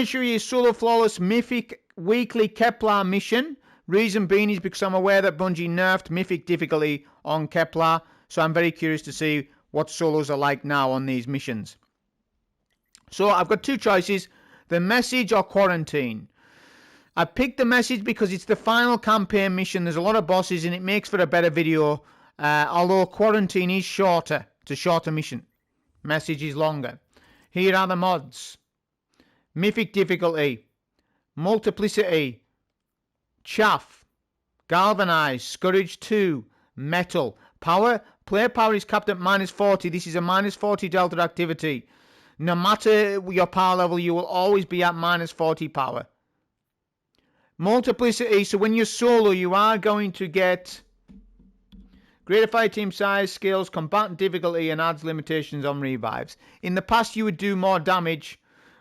Show you solo flawless mythic weekly Kepler mission. Reason being is because I'm aware that Bungie nerfed mythic difficulty on Kepler, so I'm very curious to see what solos are like now on these missions. So I've got two choices, the message or quarantine. I picked the message because it's the final campaign mission. There's a lot of bosses and it makes for a better video, although quarantine is shorter. It's a shorter mission. Message is longer. Here are the mods. Mythic difficulty, multiplicity, chaff, galvanize, scourge 2, metal, power. Player power is capped at -40. This is a -40 delta activity. No matter your power level, you will always be at -40 power. Multiplicity, so when you're solo, you are going to get greater fire team size, skills, combatant difficulty, and adds limitations on revives. In the past, you would do more damage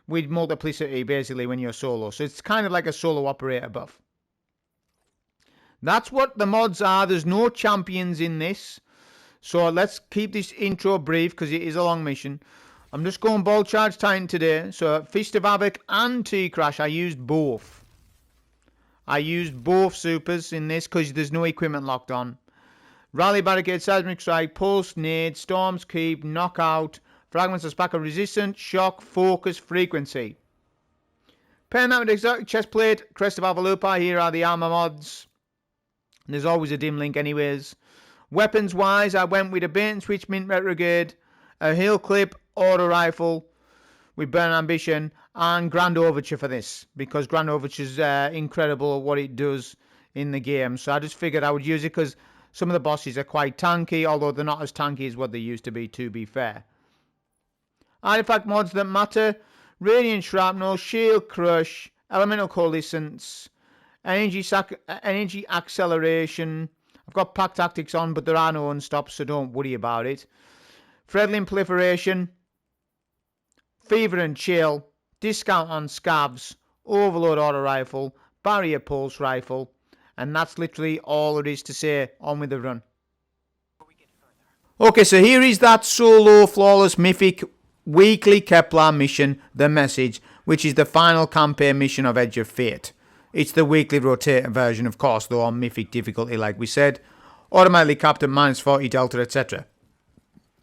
with multiplicity, basically, when you're solo. So it's kind of like a solo operator buff. That's what the mods are. There's no champions in this. So let's keep this intro brief because it is a long mission. I'm just going Ball Charge Titan today. So Fist of Havoc and T-Crash, I used both. I used both supers in this because there's no equipment locked on. Rally Barricade, Seismic Strike, Pulse, Nade, Storm's Keep, Knockout, Fragments of Spackle Resistant, Shock, Focus, Frequency. Pairing that with Exotic Chestplate, Crest of Avalupa, here are the armor mods. There's always a dim link anyways. Weapons wise, I went with a bait and switch Mint Retrograde, a Hill Clip, Auto Rifle with Burn Ambition, and Grand Overture for this, because Grand Overture is incredible at what it does in the game. So I just figured I would use it because some of the bosses are quite tanky, although they're not as tanky as what they used to be fair. Artifact mods that matter: Radiant Shrapnel, Shield Crush, Elemental Coalescence, Energy Acceleration. I've got Pack Tactics on, but there are no unstops, so don't worry about it. Fredlin Proliferation, Fever and Chill, Discount on Scavs, Overload Auto Rifle, Barrier Pulse Rifle, and that's literally all there is to say. On with the run. Okay, so here is that solo flawless mythic weekly Kepler mission, the message, which is the final campaign mission of Edge of Fate. It's the weekly rotator version, of course, though on mythic difficulty, like we said. Automatically capped at -40 delta, etc.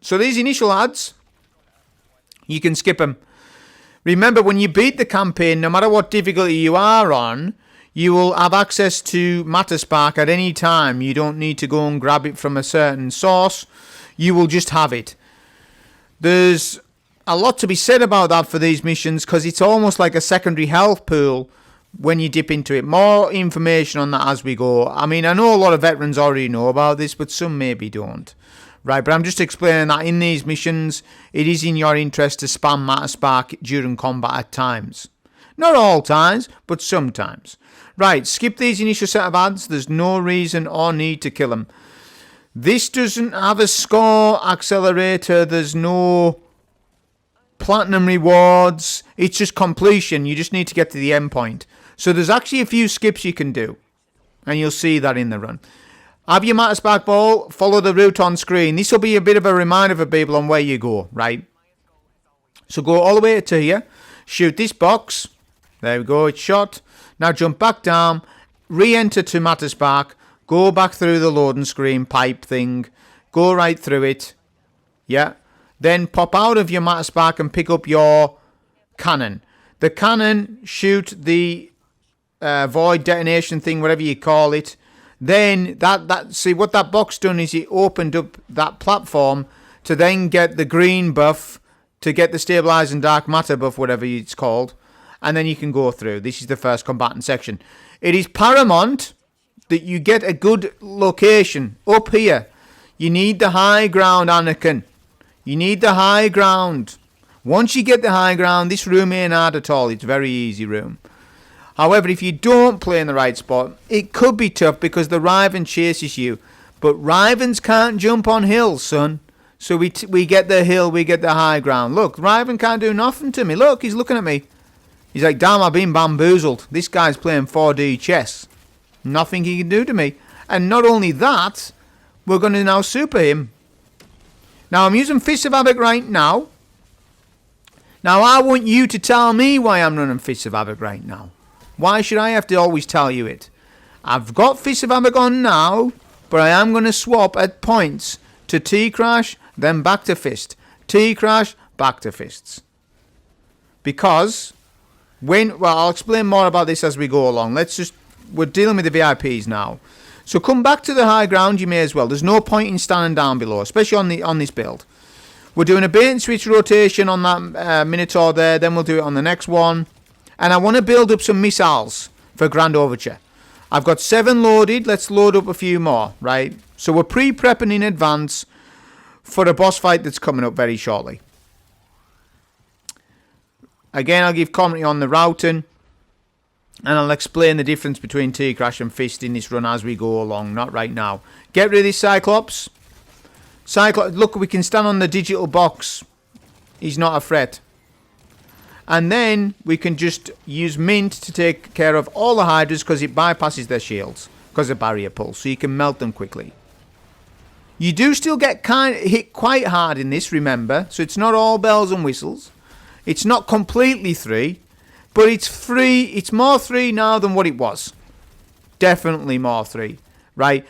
So these initial ads, you can skip them. Remember, when you beat the campaign, no matter what difficulty you are on, you will have access to Matter Spark at any time. You don't need to go and grab it from a certain source. You will just have it. There's a lot to be said about that for these missions because it's almost like a secondary health pool when you dip into it. More information on that as we go. I mean, I know a lot of veterans already know about this, but some maybe don't. Right, but I'm just explaining that in these missions, it is in your interest to spam Matter Spark during combat at times. Not all times, but sometimes. Right, skip these initial set of ads. There's no reason or need to kill them. This doesn't have a score accelerator. There's no platinum rewards. It's just completion. You just need to get to the end point. So there's actually a few skips you can do, and you'll see that in the run. Have your Matter Spark ball, follow the route on screen. This will be a bit of a reminder for people on where you go, right? So go all the way to here, shoot this box. There we go, it's shot. Now jump back down, re-enter to Matter Spark, go back through the loading screen pipe thing, go right through it, yeah. Then pop out of your Matter Spark and pick up your cannon. The cannon, shoot the void detonation thing, whatever you call it. Then see what that box done is it opened up that platform to then get the green buff, to get the stabilizing dark matter buff, whatever it's called, and then you can go through. This is the first combatant section. It is paramount that you get a good location up here. You need the high ground, Anakin. You need the high ground. Once you get the high ground, this room ain't hard at all. It's a very easy room. However, if you don't play in the right spot, it could be tough because the Riven chases you. But Rivens can't jump on hills, son. So we get the hill, we get the high ground. Look, Riven can't do nothing to me. Look, he's looking at me. He's like, damn, I've been bamboozled. This guy's playing 4D chess. Nothing he can do to me. And not only that, we're going to now super him. Now, I'm using Fist of Havoc right now. Now, I want you to tell me why I'm running Fists of Havoc right now. Why should I have to always tell you it? I've got Fists of Havoc on now, but I am going to swap at points to T-Crash, then back to Fist. T-Crash, back to Fists. Because well, I'll explain more about this as we go along. We're dealing with the VIPs now. So come back to the high ground, you may as well. There's no point in standing down below, especially on this build. We're doing a bait and switch rotation on that Minotaur there, then we'll do it on the next one. And I want to build up some missiles for Grand Overture. I've got 7 loaded, let's load up a few more, right? So we're pre-prepping in advance for a boss fight that's coming up very shortly. Again, I'll give commentary on the routing, and I'll explain the difference between T-Crash and Fist in this run as we go along, not right now. Get rid of this Cyclops. Look, we can stand on the digital box. He's not a threat. And then we can just use Mint to take care of all the Hydras because it bypasses their shields because of barrier pull, so you can melt them quickly. You do still get hit quite hard in this, remember, so it's not all bells and whistles. It's not completely 3, but it's 3. It's more 3 now than what it was. Definitely more 3, right?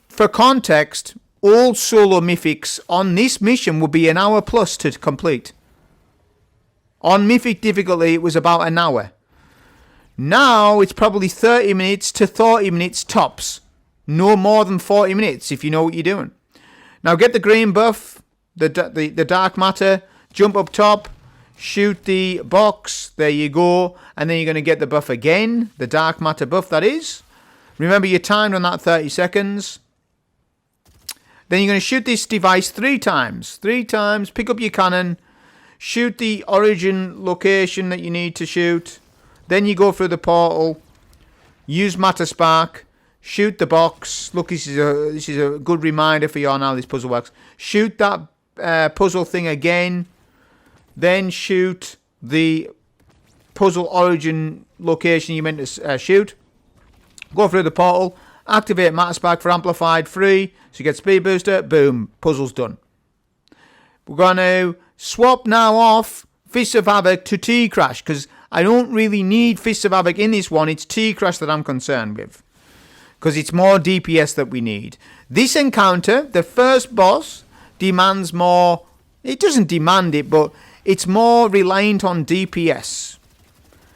For context, all solo mythics on this mission would be an hour plus to complete. On mythic difficulty, it was about an hour. Now, it's probably 30 minutes to 40 minutes tops. No more than 40 minutes if you know what you're doing. Now, get the green buff, the dark matter, jump up top, shoot the box, there you go, and then you're going to get the buff again, the dark matter buff that is. Remember your timed on that 30 seconds. Then you're going to shoot this device 3 times. 3 times, pick up your cannon, shoot the origin location that you need to shoot. Then you go through the portal, use Matter Spark, shoot the box. Look, this is a good reminder for you on how this puzzle works. Shoot that puzzle thing again. Then shoot the puzzle origin location you meant to shoot. Go through the portal. Activate Matter Spark for amplified free. So you get speed booster. Boom. Puzzle's done. We're going to swap now off Fists of Havoc to T-Crash because I don't really need Fists of Havoc in this one. It's T-Crash that I'm concerned with because it's more DPS that we need. This encounter, the first boss, demands more. It doesn't demand it, but it's more reliant on DPS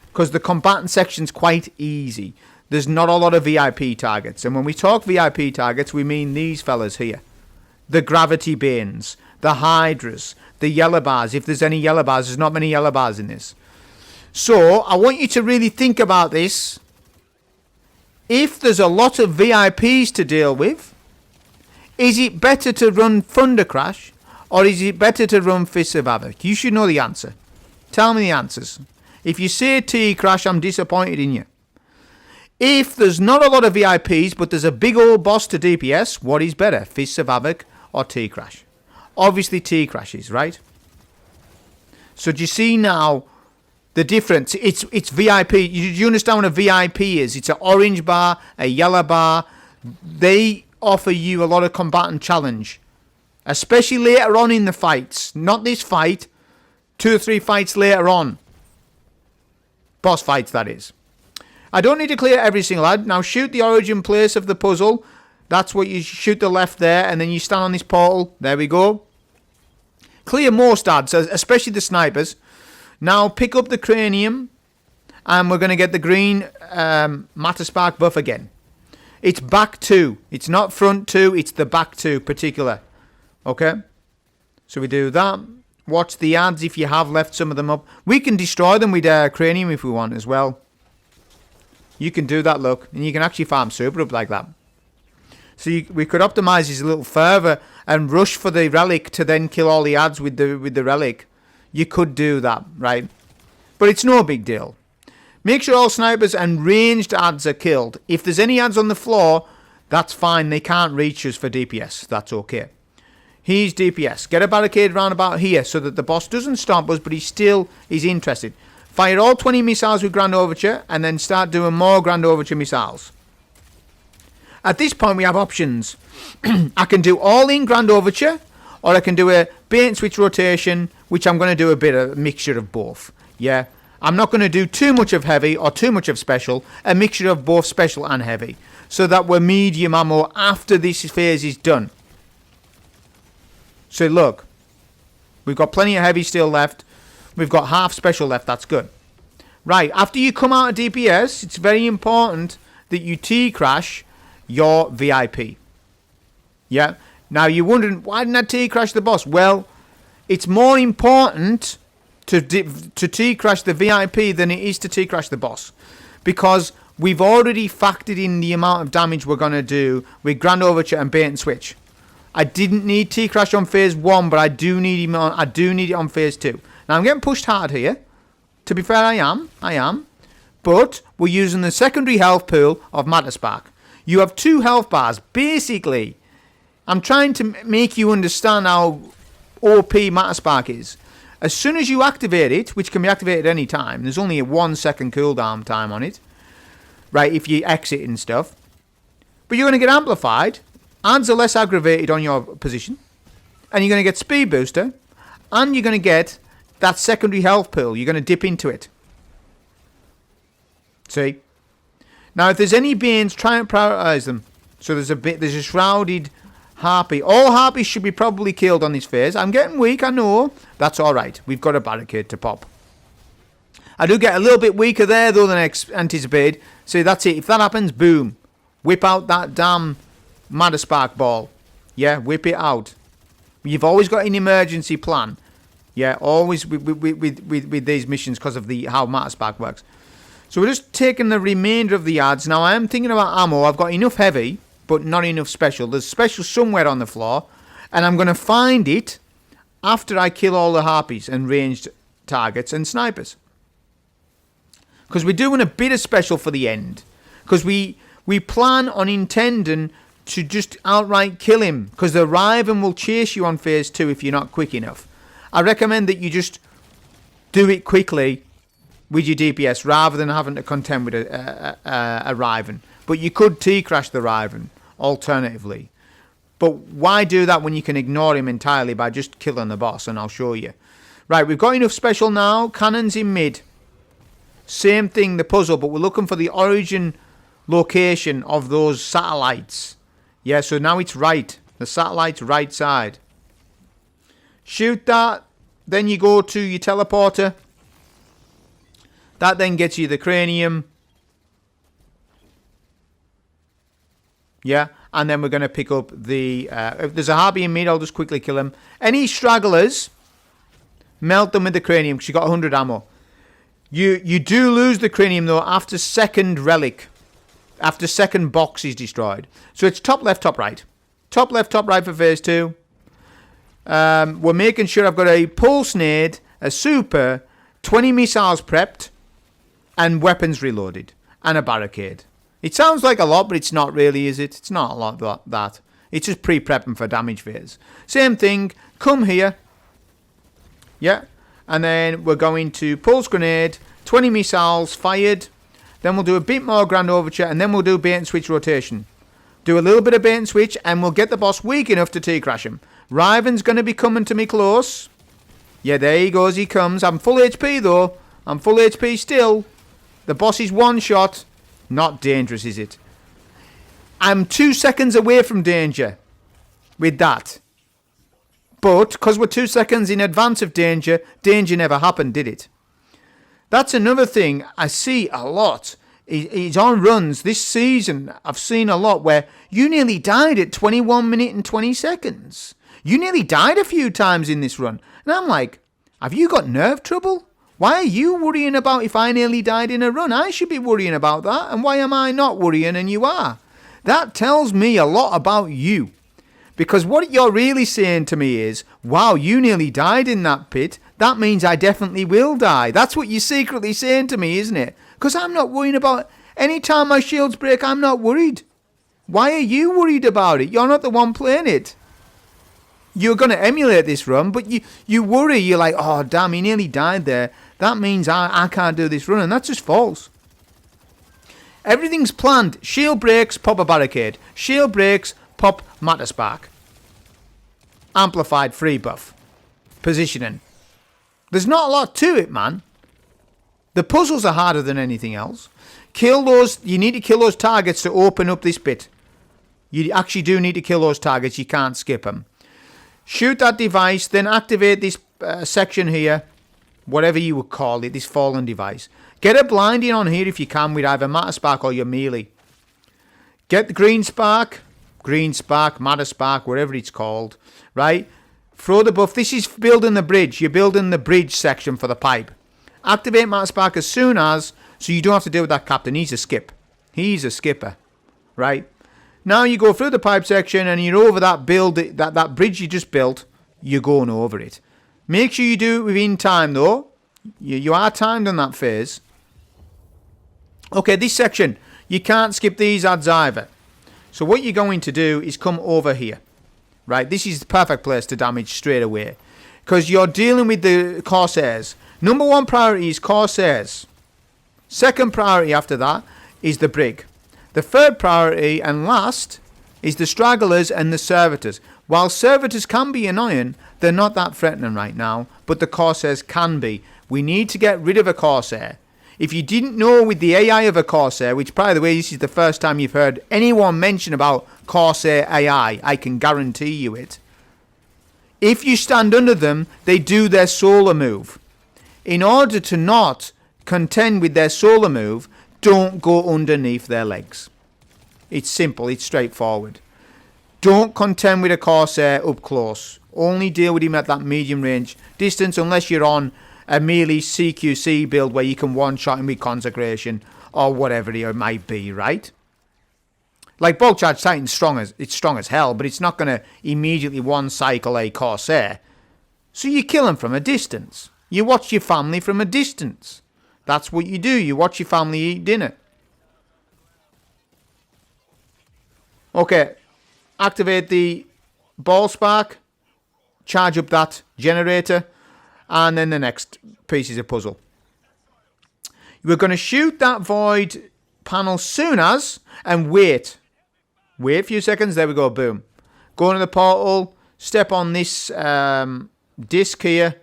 because the combatant section's quite easy. There's not a lot of VIP targets. And when we talk VIP targets, we mean these fellas here. The Gravity Banes, the Hydras, the yellow bars. If there's any yellow bars, there's not many yellow bars in this. So I want you to really think about this. If there's a lot of VIPs to deal with, is it better to run Thunder Crash or is it better to run Fists of Havoc? You should know the answer. Tell me the answers. If you say T-Crash, I'm disappointed in you. If there's not a lot of VIPs, but there's a big old boss to DPS, what is better, Fists of Havoc or T-Crash? Obviously T-Crash is, right? So do you see now the difference? It's VIP. Do you understand what a VIP is? It's an orange bar, a yellow bar. They offer you a lot of combatant challenge, especially later on in the fights. Not this fight, 2 or 3 fights later on. Boss fights, that is. I don't need to clear every single ad. Now shoot the origin place of the puzzle. That's what you shoot the left there, and then you stand on this portal. There we go. Clear most ads, especially the snipers. Now pick up the cranium, and we're going to get the green Matter Spark buff again. It's back 2. It's not front 2, it's the back 2 particular. Okay? So we do that. Watch the ads if you have left some of them up. We can destroy them with cranium if we want as well. You can do that, look. And you can actually farm super up like that. So we could optimize this a little further and rush for the relic to then kill all the ads with the relic. You could do that, right? But it's no big deal. Make sure all snipers and ranged ads are killed. If there's any ads on the floor, that's fine. They can't reach us for DPS. That's okay. He's DPS. Get a barricade round about here so that the boss doesn't stomp us, but he's interested. Fire all 20 missiles with Grand Overture and then start doing more Grand Overture missiles. At this point, we have options. I can do all in Grand Overture, or I can do a bait and switch rotation, which I'm going to do a mixture of both. Yeah, I'm not going to do too much of heavy or too much of special, a mixture of both special and heavy, so that we're medium ammo after this phase is done. So look, we've got plenty of heavy still left. We've got half special left. That's good. Right, after you come out of DPS, it's very important that you T-crash your VIP. Yeah. Now you're wondering, why didn't I T-crash the boss? Well, it's more important to T-crash the VIP than it is to T-crash the boss, because we've already factored in the amount of damage we're going to do with Grand Overture and bait and switch. I didn't need T-crash on phase 1, but I do need it on phase 2. Now I'm getting pushed hard here. To be fair, I am. But we're using the secondary health pool of Matter Spark. You have 2 health bars. Basically, I'm trying to make you understand how OP Matter Spark is. As soon as you activate it, which can be activated any time, there's only a 1 second cooldown time on it. Right, if you exit and stuff. But you're going to get amplified. Odds are less aggravated on your position. And you're going to get speed booster. And you're going to get that secondary health pool. You're going to dip into it. See? Now, if there's any Banes, try and prioritize them. So there's a shrouded harpy. All harpies should be probably killed on this phase. I'm getting weak, I know. That's alright. We've got a barricade to pop. I do get a little bit weaker there, though, than anticipated. So that's it. If that happens, boom. Whip out that damn Matter Spark ball. Yeah, whip it out. You've always got an emergency plan. Yeah, always with these missions because of how Matter Spark works. So we're just taking the remainder of the ads. Now, I am thinking about ammo. I've got enough heavy, but not enough special. There's special somewhere on the floor. And I'm going to find it after I kill all the harpies and ranged targets and snipers. Because we're doing a bit of special for the end. Because we plan on intending to just outright kill him. Because the Riven will chase you on phase 2 if you're not quick enough. I recommend that you just do it quickly with your DPS rather than having to contend with a Riven. But you could T-crash the Riven alternatively. But why do that when you can ignore him entirely by just killing the boss? And I'll show you. Right, we've got enough special now. Cannons in mid. Same thing, the puzzle, but we're looking for the origin location of those satellites. Yeah, so now it's right. The satellite's right side. Shoot that. Then you go to your teleporter. That then gets you the cranium. Yeah, and then we're going to pick up the... if there's a harpy in mid, I'll just quickly kill him. Any stragglers, melt them with the cranium because you got 100 ammo. You do lose the cranium, though, after second relic. After second box is destroyed. So it's top left, top right. Top left, top right for phase 2. We're making sure I've got a pulse nade, a super, 20 missiles prepped, and weapons reloaded, and a barricade. It sounds like a lot, but it's not really, is it? It's not a lot that. It's just pre-prepping for damage phase. Same thing, come here. Yeah. And then we're going to pulse grenade, 20 missiles fired. Then we'll do a bit more Grand Overture, and then we'll do bait and switch rotation. Do a little bit of bait and switch, and we'll get the boss weak enough to T-crash him. Riven's going to be coming to me close. Yeah, there he goes, he comes. I'm full HP, though. I'm full HP still. The boss is one shot. Not dangerous, is it? I'm 2 seconds away from danger with that. But, because we're 2 seconds in advance of danger, danger never happened, did it? That's another thing I see a lot. It's on runs this season. I've seen a lot where you nearly died at 21 minutes and 20 seconds. You nearly died a few times in this run. And I'm like, have you got nerve trouble? Why are you worrying about if I nearly died in a run? I should be worrying about that. And why am I not worrying and you are? That tells me a lot about you. Because what you're really saying to me is, wow, you nearly died in that pit. That means I definitely will die. That's what you're secretly saying to me, isn't it? Because I'm not worrying about... Any time my shields break, I'm not worried. Why are you worried about it? You're not the one playing it. You're going to emulate this run, but you worry. You're like, oh, damn, he nearly died there. That means I can't do this run, and that's just false. Everything's planned. Shield breaks, pop a barricade. Shield breaks, pop Matter Spark. amplified free buff. Positioning. There's not a lot to it, man. The puzzles are harder than anything else. Kill those. You need to kill those targets to open up this bit. You actually do need to kill those targets. You can't skip them. Shoot that device, then activate this section here, whatever you would call it, this fallen device. Get a blinding on here if you can with either Matter Spark or your melee. Get the green spark, Matter Spark, whatever it's called, right? Throw the buff. This is building the bridge. You're building the bridge section for the pipe. Activate Matter Spark as soon as, so you don't have to deal with that captain. He's a skip. He's a skipper, right? Now you go through the pipe section and you're over that build, that bridge you just built. You're going over it. Make sure you do it within time though. You are timed on that phase. Okay, this section, you can't skip these ads either. So what you're going to do is come over here. Right, this is the perfect place to damage straight away. Because you're dealing with the Corsairs. Number one priority is Corsairs. Second priority after that is the Brig. The third priority and last is the Stragglers and the Servitors. While Servitors can be annoying, they're not that threatening right now, but the Corsairs can be. We need to get rid of a Corsair. If you didn't know with the AI of a Corsair, which by the way, this is the first time you've heard anyone mention about Corsair AI, I can guarantee you it. If you stand under them, they do their solar move. In order to not contend with their solar move, don't go underneath their legs. It's simple, it's straightforward. Don't contend with a Corsair up close. Only deal with him at that medium range distance unless you're on a melee CQC build where you can one-shot him with Consecration or whatever it might be, right? Like Bulk Charge Titan's strong as hell, but it's not going to immediately one-cycle a Corsair. So you kill him from a distance. You watch your family from a distance. That's what you do. You watch your family eat dinner. Okay. Activate the ball spark. Charge up that generator. And then the next piece is a puzzle. We're going to shoot that void panel soon as. And wait. Wait a few seconds. There we go. Boom. Go into the portal. Step on this disc here.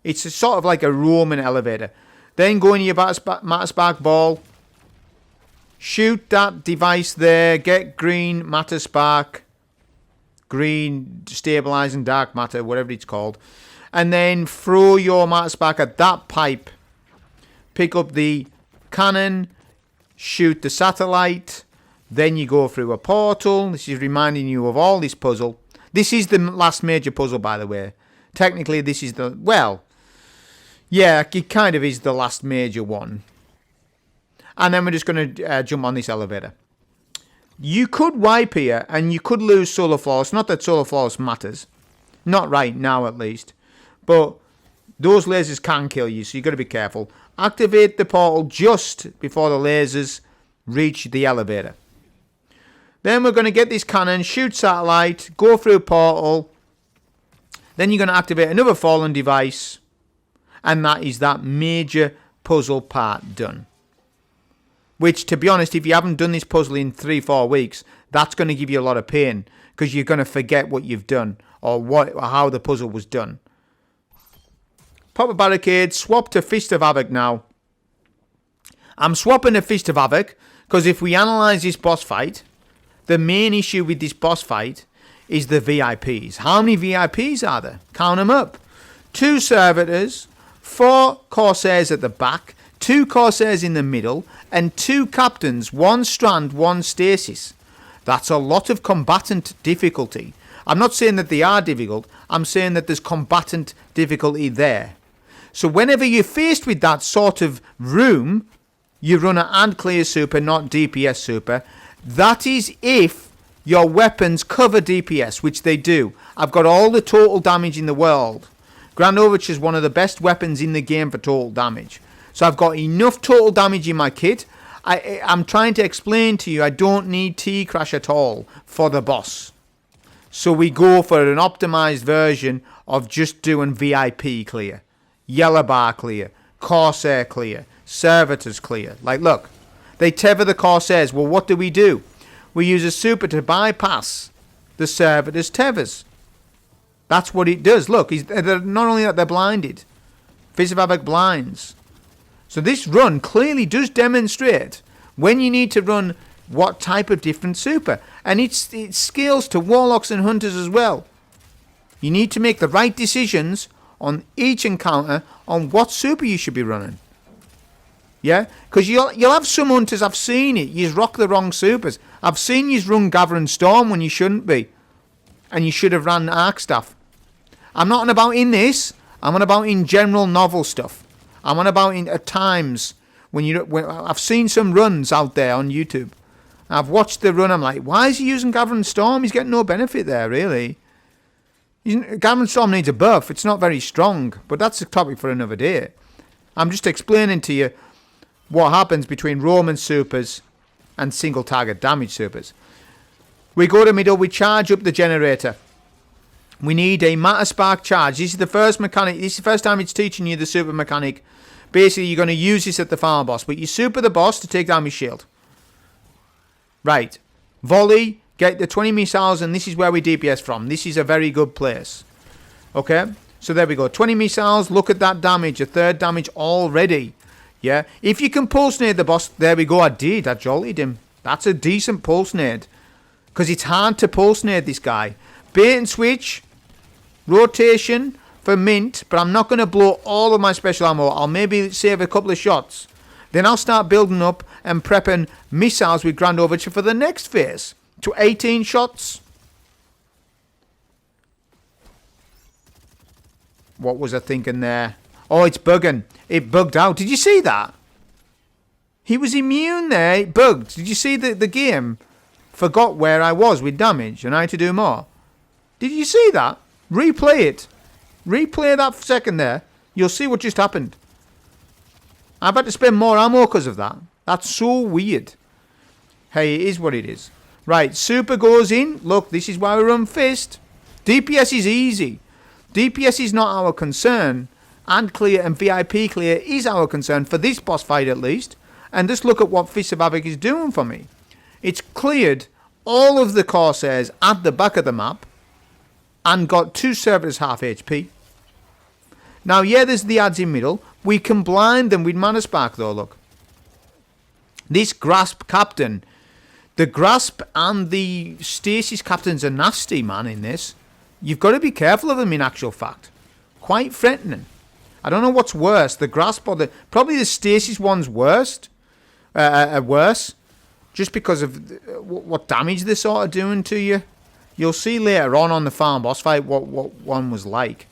It's a sort of like a Roman elevator. Then go in your Matter Spark ball. Shoot that device there. Get green Matter Spark. Green stabilizing dark matter, whatever it's called. And then throw your Matter Spark at that pipe. Pick up the cannon. Shoot the satellite. Then you go through a portal. This is reminding you of all this puzzle. This is the last major puzzle, by the way. Technically, this is the... Well... Yeah, it kind of is the last major one. And then we're just going to jump on this elevator. You could wipe here and you could lose Solar Flawless. Not that Solar Flawless matters. Not right now, at least. But those lasers can kill you, so you've got to be careful. Activate the portal just before the lasers reach the elevator. Then we're going to get this cannon, shoot satellite, go through portal. Then you're going to activate another fallen device. And that is that major puzzle part done. Which, to be honest, if you haven't done this puzzle in 3-4 weeks, that's going to give you a lot of pain. Because you're going to forget what you've done. Or how the puzzle was done. Pop a barricade. Swap to Fist of Havoc now. I'm swapping to Fist of Havoc. Because if we analyse this boss fight, the main issue with this boss fight is the VIPs. How many VIPs are there? Count them up. 2 Servitors. 4 Corsairs at the back, 2 Corsairs in the middle, and 2 Captains, 1 Strand, 1 Stasis. That's a lot of combatant difficulty. I'm not saying that they are difficult, I'm saying that there's combatant difficulty there. So whenever you're faced with that sort of room, you run an and clear super, not DPS super. That is if your weapons cover DPS, which they do. I've got all the total damage in the world. Grand Overture is one of the best weapons in the game for total damage. So I've got enough total damage in my kit. I'm trying to explain to you I don't need T-Crash at all for the boss. So we go for an optimized version of just doing VIP clear. Yellow bar clear. Corsair clear. Servitors clear. Like look, they tether the Corsairs. Well, what do? We use a super to bypass the Servitors tethers. That's what it does. Look, not only that they're blinded. Fist of Havoc blinds. So this run clearly does demonstrate when you need to run what type of different super. And it scales to Warlocks and Hunters as well. You need to make the right decisions on each encounter on what super you should be running. Yeah? Because you'll have some Hunters, I've seen it, you rock the wrong supers. I've seen you run Gathering Storm when you shouldn't be. And you should have ran Arc Staff. I'm not on about in this. I'm on about in general novel stuff. I'm on about in at times when I've seen some runs out there on YouTube. I've watched the run. I'm like, why is he using Gathering Storm? He's getting no benefit there, really. Gathering Storm needs a buff. It's not very strong, but that's a topic for another day. I'm just explaining to you what happens between Roman supers and single target damage supers. We go to middle. We charge up the generator. We need a Matter Spark charge. This is the first mechanic. This is the first time it's teaching you the super mechanic. Basically, you're going to use this at the farm boss, but you super the boss to take down his shield. Right. Volley, get the 20 missiles, and this is where we DPS from. This is a very good place. Okay? So there we go. 20 missiles, look at that damage. A third damage already. Yeah? If you can pulse nade the boss, there we go. I jolted him. That's a decent pulse nade. Because it's hard to pulse nade this guy. Bait and switch. Rotation for mint, but I'm not going to blow all of my special ammo. I'll maybe save a couple of shots. Then I'll start building up and prepping missiles with Grand Overture for the next phase. To 18 shots. What was I thinking there? Oh, it's bugging. It bugged out. Did you see that? He was immune there. It bugged. Did you see the game? Forgot where I was with damage and I had to do more. Did you see that? Replay it. Replay that second there. You'll see what just happened. I've had to spend more ammo because of that. That's so weird. Hey, it is what it is. Right, super goes in. Look, this is why we run Fist. DPS is easy. DPS is not our concern. And clear and VIP clear is our concern for this boss fight at least. And just look at what Fist of Havoc is doing for me. It's cleared all of the Corsairs at the back of the map. And got 2 servitors half HP. Now, yeah, there's the ads in middle. We can blind them with Mana Spark, though, look. This Grasp Captain. The Grasp and the Stasis Captains are nasty, man, in this. You've got to be careful of them, in actual fact. Quite threatening. I don't know what's worse, the Grasp or the... Probably the Stasis one's worse. Just because of what damage they're sort of doing to you. You'll see later on the farm boss fight what one was like.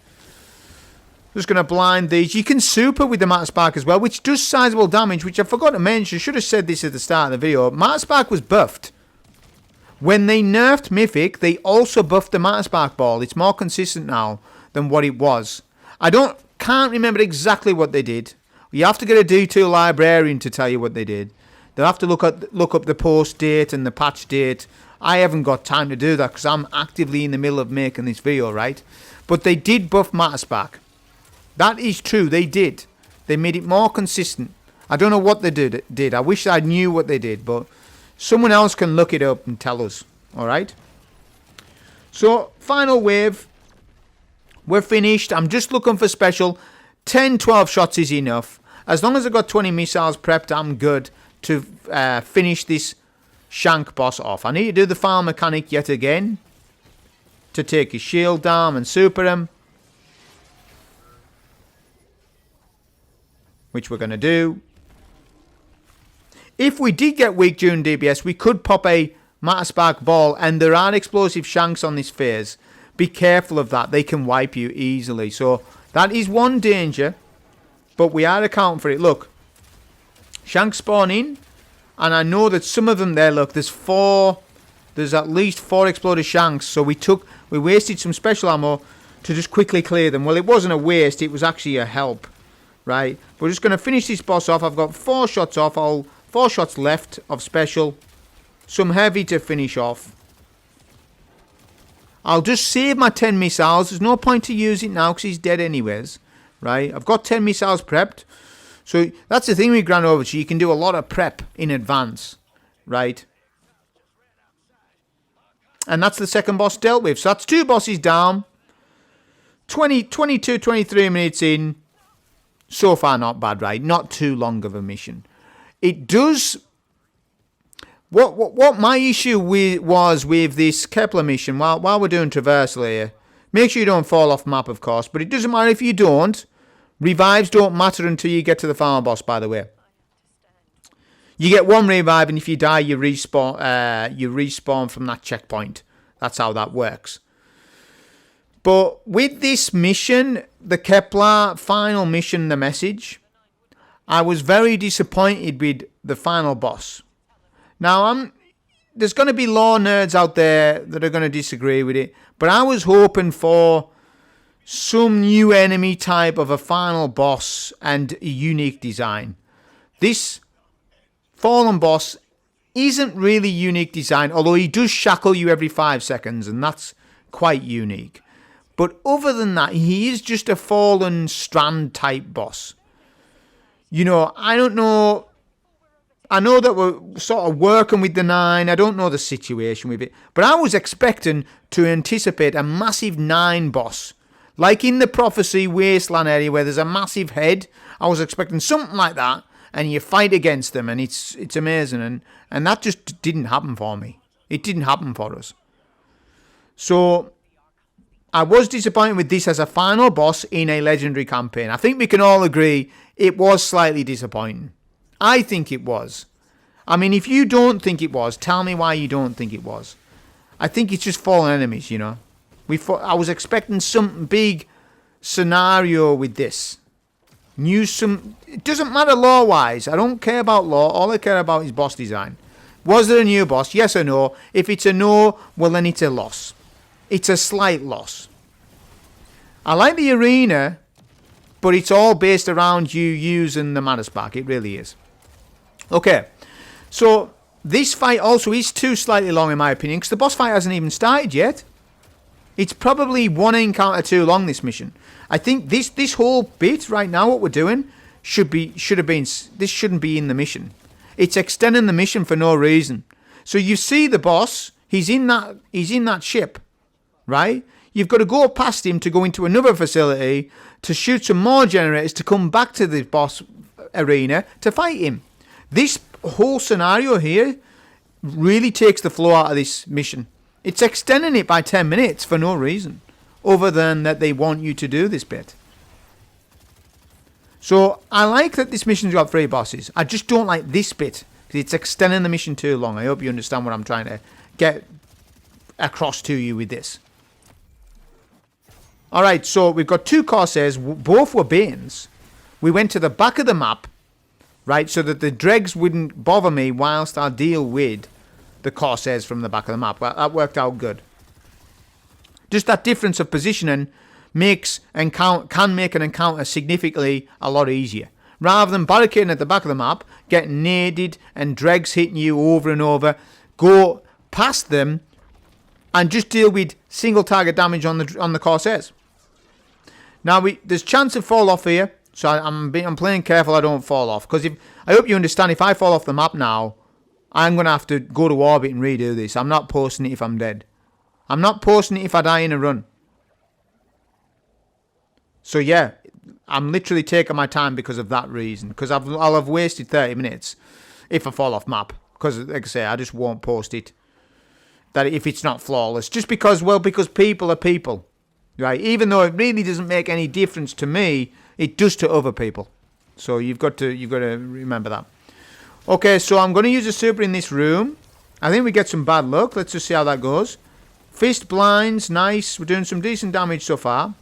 Just going to blind these. You can super with the Matter Spark as well, which does sizable damage, which I forgot to mention. I should have said this at the start of the video. Matter Spark was buffed. When they nerfed Mythic, they also buffed the Matter Spark ball. It's more consistent now than what it was. Can't remember exactly what they did. You have to get a D2 librarian to tell you what they did. They'll have to look up the post date and the patch date. I haven't got time to do that because I'm actively in the middle of making this video, right? But they did buff Matter Spark. That is true, they did. They made it more consistent. I don't know what they did. I wish I knew what they did, but someone else can look it up and tell us. Alright? So, final wave. We're finished. I'm just looking for special. 10, 12 shots is enough. As long as I've got 20 missiles prepped, I'm good to finish this Shank boss off. I need to do the farm mechanic yet again to take his shield down and super him, which we're going to do. If we did get weak during DPS, we could pop a Matter Spark ball, and there are explosive Shanks on this phase. Be careful of that. They can wipe you easily. So that is one danger, but we are accounting for it. Look, Shanks spawn in. And I know that some of them there, look, there's at least 4 exploded Shanks. So we wasted some special ammo to just quickly clear them. Well, it wasn't a waste, it was actually a help, right? We're just going to finish this boss off. I've got 4 shots off, 4 shots left of special. Some heavy to finish off. I'll just save my 10 missiles. There's no point to use it now because he's dead anyways, right? I've got 10 missiles prepped. So that's the thing with Grand Overture. You can do a lot of prep in advance, right? And that's the second boss dealt with. So that's 2 bosses down. 22, 23 minutes in. So far, not bad, right? Not too long of a mission. It does... What my issue was with this Kepler mission, while we're doing traversal here, make sure you don't fall off map, of course, but it doesn't matter if you don't. Revives don't matter until you get to the final boss, by the way. You get one revive, and if you die, you respawn from that checkpoint. That's how that works. But with this mission, the Kepler final mission, the message, I was very disappointed with the final boss. Now, there's going to be lore nerds out there that are going to disagree with it, but I was hoping for some new enemy type of a final boss and a unique design. This fallen boss isn't really unique design, although he does shackle you every 5 seconds, and that's quite unique. But other than that, he is just a fallen strand type boss. You know, I don't know. I know that we're sort of working with the 9. I don't know the situation with it. But I was expecting to anticipate a massive 9 boss. Like in the Prophecy Wasteland area where there's a massive head. I was expecting something like that. And you fight against them. And it's amazing. And that just didn't happen for me. It didn't happen for us. So I was disappointed with this as a final boss in a legendary campaign. I think we can all agree it was slightly disappointing. I think it was. I mean, if you don't think it was, tell me why you don't think it was. I think it's just fallen enemies, you know. I was expecting some big scenario with this. It doesn't matter lore-wise. I don't care about lore. All I care about is boss design. Was there a new boss? Yes or no? If it's a no, well then it's a loss. It's a slight loss. I like the arena, but it's all based around you using the Mana Spark. It really is. Okay, so this fight also is too slightly long in my opinion, because the boss fight hasn't even started yet. It's probably one encounter too long, this mission. I think this whole bit right now, what we're doing, shouldn't be in the mission. It's extending the mission for no reason. So you see the boss, he's in that ship, right? You've got to go past him to go into another facility to shoot some more generators to come back to the boss arena to fight him. This whole scenario here really takes the flow out of this mission. It's extending it by 10 minutes for no reason, other than that they want you to do this bit. So I like that this mission's got 3 bosses. I just don't like this bit, because it's extending the mission too long. I hope you understand what I'm trying to get across to you with this. Alright, so we've got 2 Corsairs. Both were Banes. We went to the back of the map, right, so that the dregs wouldn't bother me whilst I deal with the Corsairs from the back of the map. Well, that worked out good. Just that difference of positioning can make an encounter significantly a lot easier. Rather than barricading at the back of the map, getting naded and dregs hitting you over and over, go past them and just deal with single target damage on the Corsairs. Now there's chance of fall off here, so I'm playing careful I don't fall off, because I hope you understand, if I fall off the map now, I'm going to have to go to orbit and redo this. I'm not posting it if I'm dead. I'm not posting it if I die in a run. So yeah, I'm literally taking my time because of that reason. Because I'll have wasted 30 minutes if I fall off map. Because, like I say, I just won't post it. That if it's not flawless. Just because people are people. Right? Even though it really doesn't make any difference to me, it does to other people. So you've got to remember that. Okay, so I'm going to use a super in this room. I think we get some bad luck. Let's just see how that goes. Fist blinds, nice. We're doing some decent damage so far.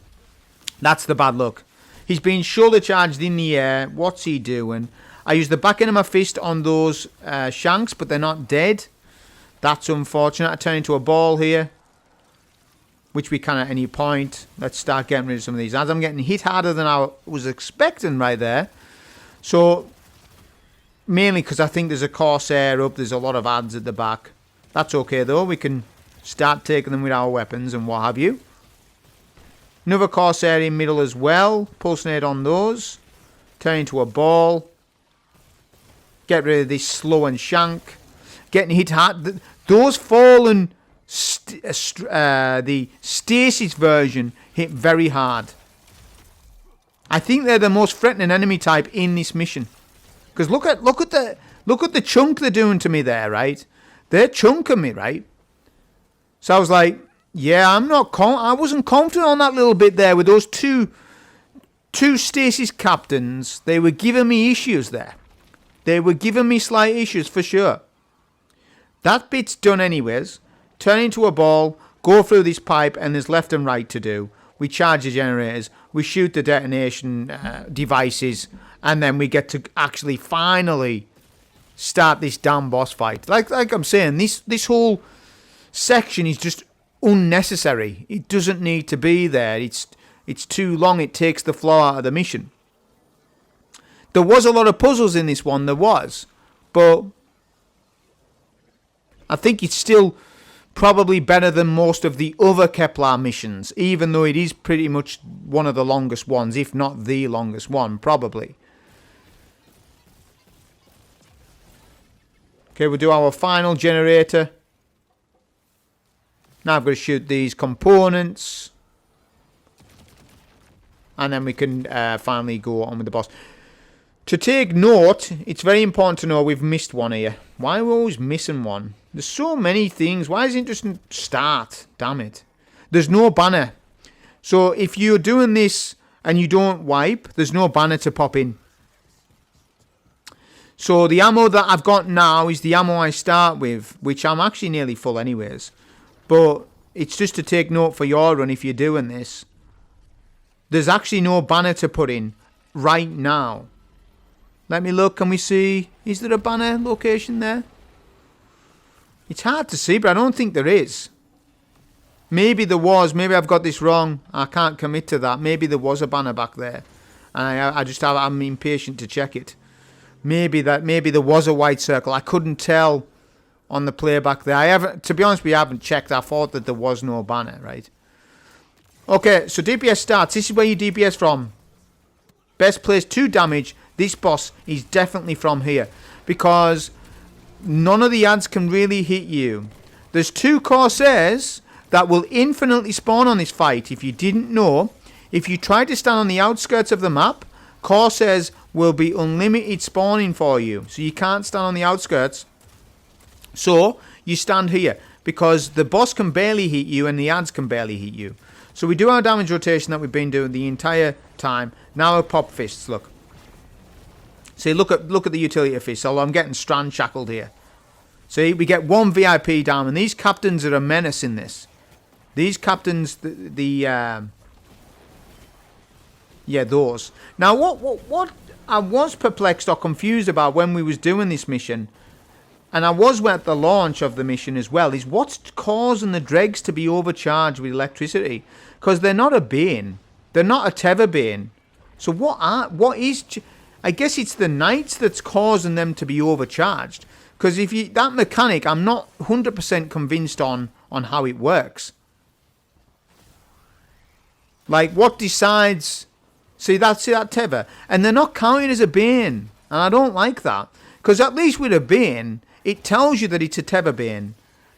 That's the bad luck. He's being shoulder charged in the air. What's he doing? I use the back end of my fist on those shanks, but they're not dead. That's unfortunate. I turn into a ball here, which we can at any point. Let's start getting rid of some of these. As I'm getting hit harder than I was expecting right there. So mainly because I think there's a Corsair up. There's a lot of ads at the back. That's okay though. We can start taking them with our weapons and what have you. Another Corsair in middle as well. Pulsate on those. Turn into a ball. Get rid of this slow and shank. Getting hit hard. Those fallen the stasis version hit very hard. I think they're the most threatening enemy type in this mission. Because look at the chunk they're doing to me there, right? They're chunking me, right? So I was like, yeah, I wasn't confident on that little bit there with those two stasis captains. They were giving me issues there. They were giving me slight issues for sure. That bit's done anyways. Turn into a ball, go through this pipe, and there's left and right to do. We charge the generators, we shoot the detonation devices, and then we get to actually finally start this damn boss fight. Like I'm saying, this whole section is just unnecessary. It doesn't need to be there. It's too long. It takes the flow out of the mission. There was a lot of puzzles in this one, there was, but I think it's still probably better than most of the other Kepler missions, even though it is pretty much one of the longest ones, if not the longest one, probably. Okay, we'll do our final generator. Now I've got to shoot these components. And then we can finally go on with the boss. To take note, it's very important to know we've missed one here. Why are we always missing one? There's so many things. Why is it just start? Damn it. There's no banner. So if you're doing this and you don't wipe, there's no banner to pop in. So the ammo that I've got now is the ammo I start with, which I'm actually nearly full anyways. But it's just to take note for your run if you're doing this. There's actually no banner to put in right now. Let me look. Can we see? Is there a banner location there? It's hard to see, but I don't think there is. Maybe there was. Maybe I've got this wrong. I can't commit to that. Maybe there was a banner back there. And I'm impatient to check it. Maybe there was a white circle. I couldn't tell on the playback there. To be honest with you, I haven't checked. I thought that there was no banner, right? Okay, so DPS starts. This is where you DPS from. Best place to damage. This boss is definitely from here. Because none of the ads can really hit you. There's 2 Corsairs that will infinitely spawn on this fight. If you didn't know, if you try to stand on the outskirts of the map, Corsairs will be unlimited spawning for you. So you can't stand on the outskirts. So you stand here. Because the boss can barely hit you and the ads can barely hit you. So we do our damage rotation that we've been doing the entire time. Now we pop fists, look. See, look at the utility of fists. Although I'm getting strand shackled here. See, we get 1 VIP down, and these captains are a menace in this. These captains, yeah, those. Now, what I was perplexed or confused about when we was doing this mission, and I was at the launch of the mission as well, is what's causing the dregs to be overcharged with electricity? Because they're not a bane. They're not a tether bane. So what is... I guess it's the knights that's causing them to be overcharged. Because that mechanic, I'm not 100% convinced on how it works. Like, what decides... See that tether? And they're not counting as a bane. And I don't like that. Because at least with a bane, it tells you that it's a tether bane.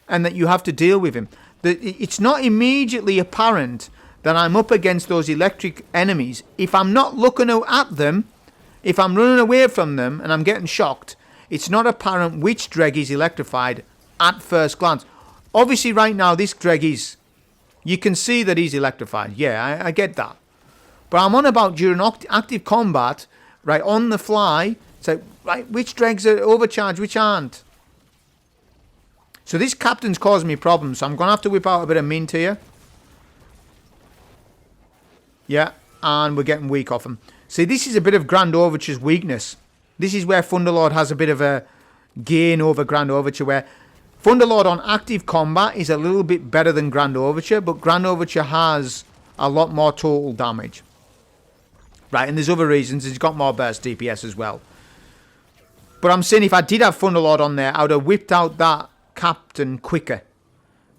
And that you have to deal with him. It's not immediately apparent that I'm up against those electric enemies. If I'm not looking at them... If I'm running away from them and I'm getting shocked, it's not apparent which dreg is electrified at first glance. Obviously, right now, this dreg is... You can see that he's electrified. Yeah, I get that. But I'm on about during active combat, right, on the fly. It's like, right, which dregs are overcharged, which aren't? So this captain's causing me problems. So I'm going to have to whip out a bit of mint here. Yeah, and we're getting weak off him. See, this is a bit of Grand Overture's weakness. This is where Thunderlord has a bit of a gain over Grand Overture, where Thunderlord on active combat is a little bit better than Grand Overture, but Grand Overture has a lot more total damage. Right, and there's other reasons. He's got more burst DPS as well. But I'm saying if I did have Thunderlord on there, I would have whipped out that captain quicker.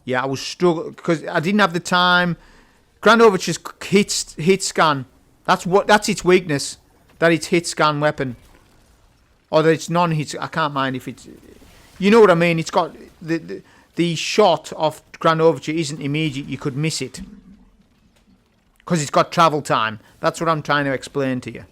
Yeah, I was struggling because I didn't have the time. Grand Overture's hit scan. That's its weakness. That it's hit scan weapon. Or that it's non-hit. I can't mind if it's... You know what I mean? It's got... the shot of Grand Overture isn't immediate, you could miss it. Because it's got travel time. That's what I'm trying to explain to you.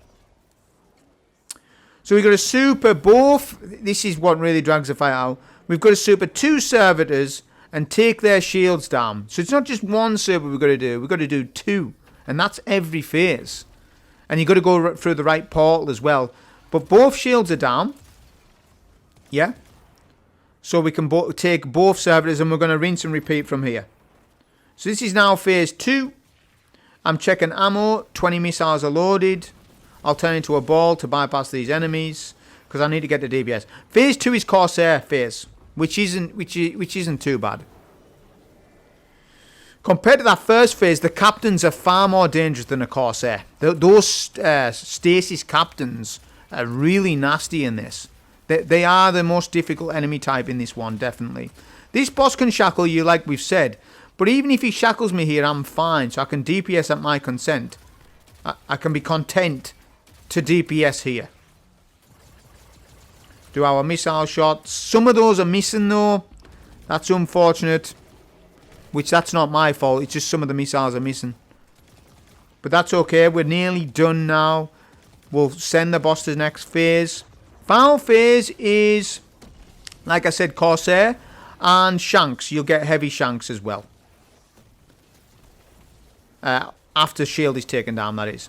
So we've got a super both. This is what really drags the fight out. We've got to super 2 servitors and take their shields down. So it's not just 1 super we've got to do. We've got to do 2. And that's every phase. And you've got to go through the right portal as well. But both shields are down. Yeah. So we can take both servitors and we're going to rinse and repeat from here. So this is now phase 2. I'm checking ammo. 20 missiles are loaded. I'll turn into a ball to bypass these enemies because I need to get to DPS. Phase 2 is Corsair phase, which isn't too bad. Compared to that first phase, the captains are far more dangerous than a Corsair. Those stasis captains are really nasty in this. They are the most difficult enemy type in this one, definitely. This boss can shackle you, like we've said. But even if he shackles me here, I'm fine. So I can DPS at my consent. I can be content to DPS here. Do our missile shots. Some of those are missing though. That's unfortunate. Which that's not my fault. It's just some of the missiles are missing. But that's okay. We're nearly done now. We'll send the boss to the next phase. Final phase is, like I said, Corsair and Shanks. You'll get heavy Shanks as well. After shield is taken down, that is.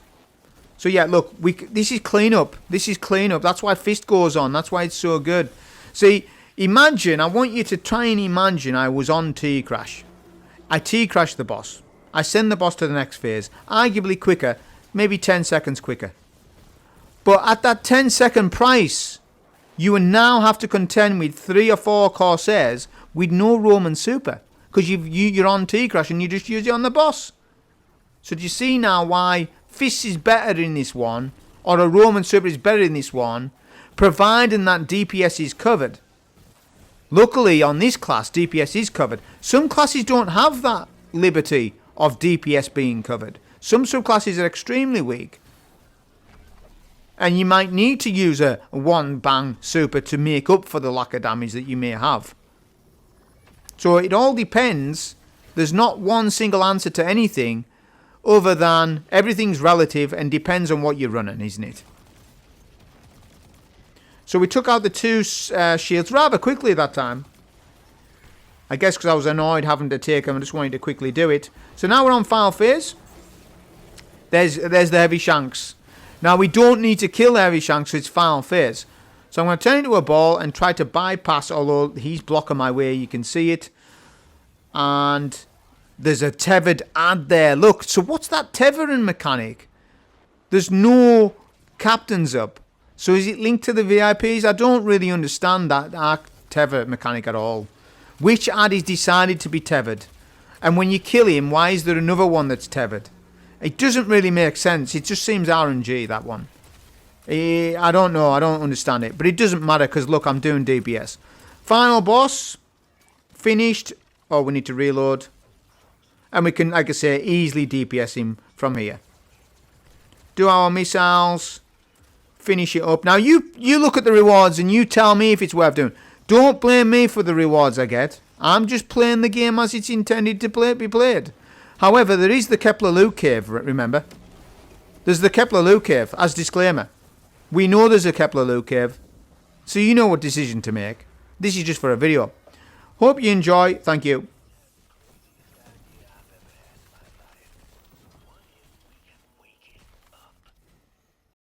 So yeah, look, this is cleanup. This is cleanup. That's why Fist goes on. That's why it's so good. See, imagine, I want you to try and imagine I was on T-Crash. I T-Crash the boss. I send the boss to the next phase. Arguably quicker, maybe 10 seconds quicker. But at that 10-second price, you will now have to contend with 3 or 4 Corsairs with no Roman super. Because you're on T-Crash and you just use it on the boss. So do you see now why Fist is better in this one, or a Roman super is better in this one, providing that DPS is covered? Luckily, on this class, DPS is covered. Some classes don't have that liberty of DPS being covered. Some subclasses are extremely weak. And you might need to use a 1-bang super to make up for the lack of damage that you may have. So it all depends. There's not one single answer to anything other than everything's relative and depends on what you're running, isn't it? So we took out the 2 shields rather quickly that time. I guess because I was annoyed having to take them. I just wanted to quickly do it. So now we're on final phase. There's the heavy Shanks. Now we don't need to kill the heavy Shanks, so it's final phase. So I'm going to turn into a ball and try to bypass, although he's blocking my way, you can see it. And there's a tethered ad there. Look, so what's that tethering mechanic? There's no captains up. So is it linked to the VIPs? I don't really understand that tether mechanic at all. Which ad is decided to be tethered? And when you kill him, why is there another one that's tethered? It doesn't really make sense. It just seems RNG, that one. I don't know. I don't understand it. But it doesn't matter because, look, I'm doing DPS. Final boss. Finished. Oh, we need to reload. And we can, like I say, easily DPS him from here. Do our missiles. Finish it up. Now, you look at the rewards and you tell me if it's worth doing. Don't blame me for the rewards I get. I'm just playing the game as it's intended to be played. However, there is the Kepler loot cave, remember? There's the Kepler loot cave, as disclaimer. We know there's a Kepler loot cave, so you know what decision to make. This is just for a video. Hope you enjoy. Thank you.